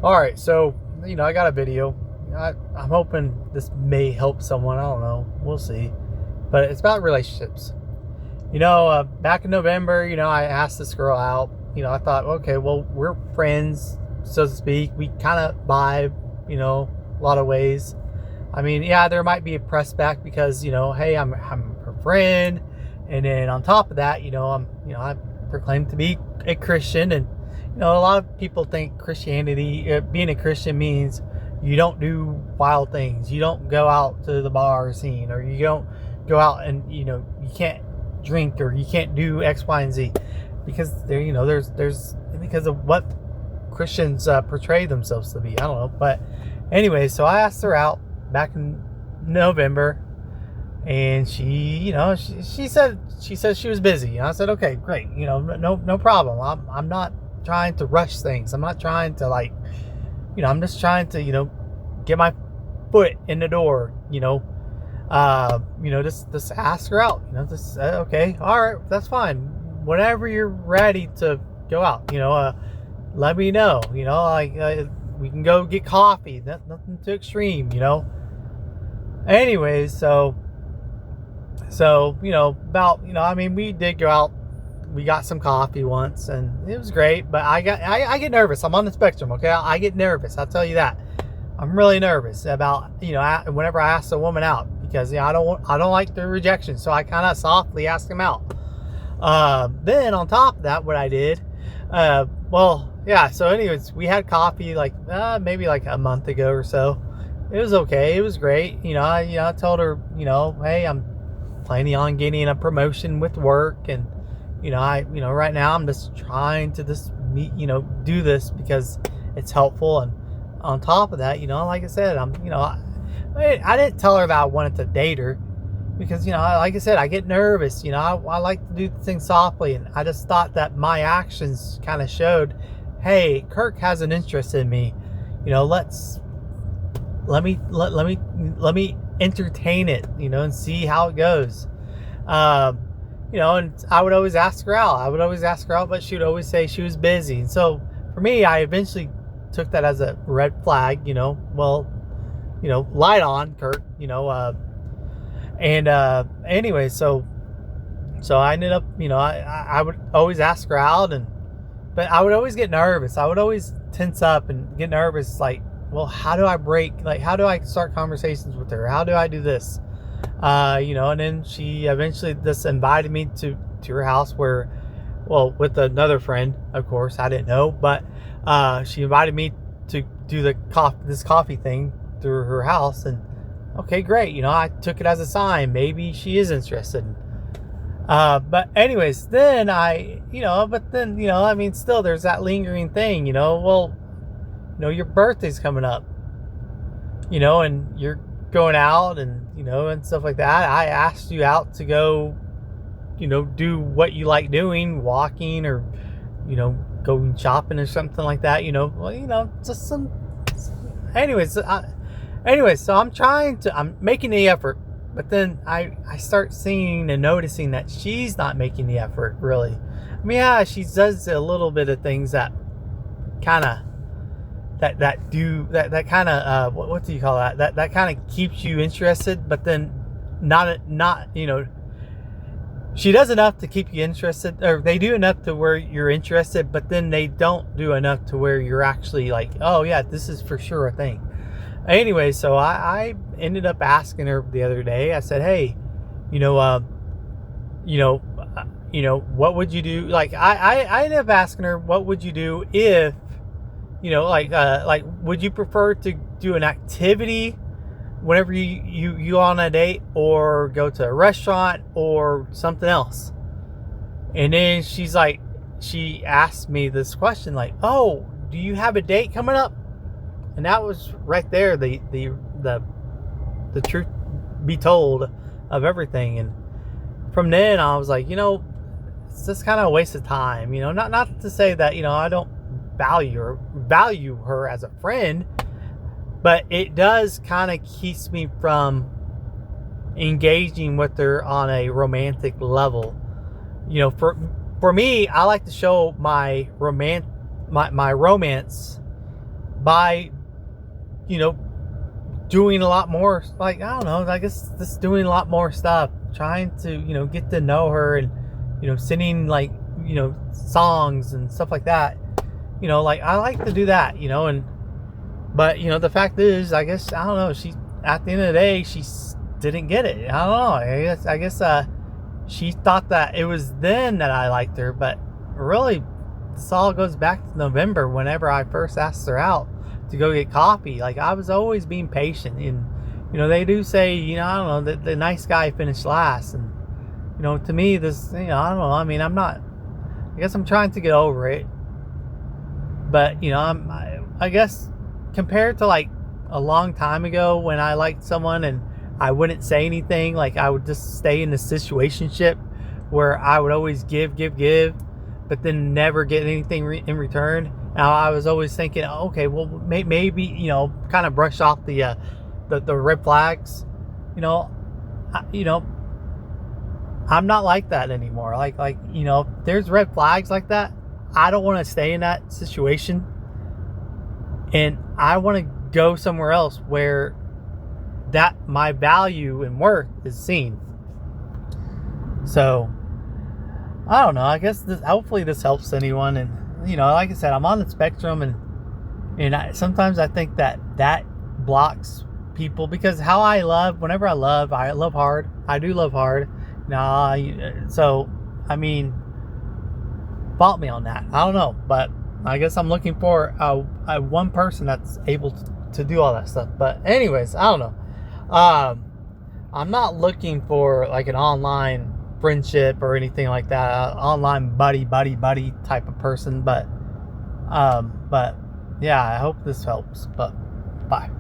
All right, so I got a video. I'm hoping this may help someone. I don't know. We'll see. But it's about relationships. Back in November, I asked this girl out. I thought, okay, well, we're friends, so to speak. We kind of vibe, a lot of ways. I mean, yeah, there might be a press back because, hey, I'm her friend, and then on top of that, I proclaim to be a Christian, and a lot of people think Christianity, being a Christian means you don't do wild things. You don't go out to the bar scene, or you don't go out and, you can't drink, or you can't do X, Y, and Z, because there's because of what Christians portray themselves to be. I don't know. But anyway, so I asked her out back in November, and she said she was busy. And I said, okay, great. No problem. I'm not trying to rush things. I'm not trying to I'm just trying to, get my foot in the door, just ask her out, okay, all right, that's fine. Whenever you're ready to go out, let me know, we can go get coffee. That's nothing too extreme, Anyways, so, we did go out. We got some coffee once, and it was great, but I get nervous. I'm on the spectrum, okay? I get nervous, I'll tell you that. I'm really nervous about, whenever I ask a woman out, because I don't like the rejection, so I kind of softly ask them out. Then on top of that, what I did, so anyways, we had coffee maybe a month ago or so. It was okay. It was great. I told her, hey, I'm planning on getting a promotion with work, and right now I'm just trying to do this because it's helpful. And on top of that, like I said, I didn't tell her that I wanted to date her because, like I said, I get nervous. I like to do things softly, and I just thought that my actions kind of showed, hey, Kirk has an interest in me. Let me entertain it, and see how it goes. And I would always ask her out. But she would always say she was busy. And so for me, I eventually took that as a red flag, light on, Kurt, anyway, so I ended up, I would always ask her out, but I would always get nervous. I would always tense up and get nervous. Well, how do I start conversations with her? How do I do this? And then she eventually just invited me to her house with another friend, of course. I didn't know, but she invited me to do this coffee thing through her house, and okay, great. I took it as a sign. Maybe she is interested. But anyways, then still there's that lingering thing, your birthday's coming up, and you're going out and and stuff like that. I asked you out to go do what you like doing, walking, or going shopping or something like that, just some anyways. So I'm making the effort, but then I start seeing and noticing that she's not making the effort, really. I mean, yeah, she does a little bit of things that kind of that kind of what do you call that kind of keeps you interested, but then not she does enough to keep you interested, or they do enough to where you're interested, but then they don't do enough to where you're actually like, oh yeah, this is for sure a thing. Anyway, so I ended up asking her the other day. I said, hey, what would you do? I ended up asking her, what would you do if would you prefer to do an activity whenever you on a date, or go to a restaurant, or something else? And then she asked me this question, oh, do you have a date coming up? And that was right there, the truth be told of everything. And from then I was like, it's just kind of a waste of time, not to say that, I don't value her as a friend, but it does kind of keeps me from engaging with her on a romantic level. For me, I like to show my romance by, you know, doing a lot more, like, I don't know, I guess just doing a lot more stuff, trying to, you know, get to know her, and, you know, singing, like, you know, songs and stuff like that. You know, like, I like to do that, you know, and, but, you know, the fact is, I guess, I don't know, she, at the end of the day, she didn't get it. I don't know. I guess she thought that it was then that I liked her, but really, this all goes back to November, whenever I first asked her out to go get coffee. Like, I was always being patient, and, you know, they do say, you know, I don't know, that the nice guy finished last, and, you know, to me, this, you know, I don't know, I mean, I guess I'm trying to get over it, but, you know, I guess compared to, like, a long time ago when I liked someone and I wouldn't say anything, like, I would just stay in the situationship where I would always give, but then never get anything in return. Now, I was always thinking, okay, well, maybe, you know, kind of brush off the red flags. You know, I'm not like that anymore. Like, you know, if there's red flags like that, I don't want to stay in that situation, and I want to go somewhere else where that my value and worth is seen. So, I don't know. I guess hopefully this helps anyone. And, you know, like I said, I'm on the spectrum, and sometimes I think that blocks people, because whenever I love hard. I do love hard. So, I mean, fault me on that. I don't know, but I guess I'm looking for a one person that's able to do all that stuff. But anyways, I don't know. I'm not looking for like an online friendship or anything like that, online buddy type of person. But yeah, I hope this helps. But bye.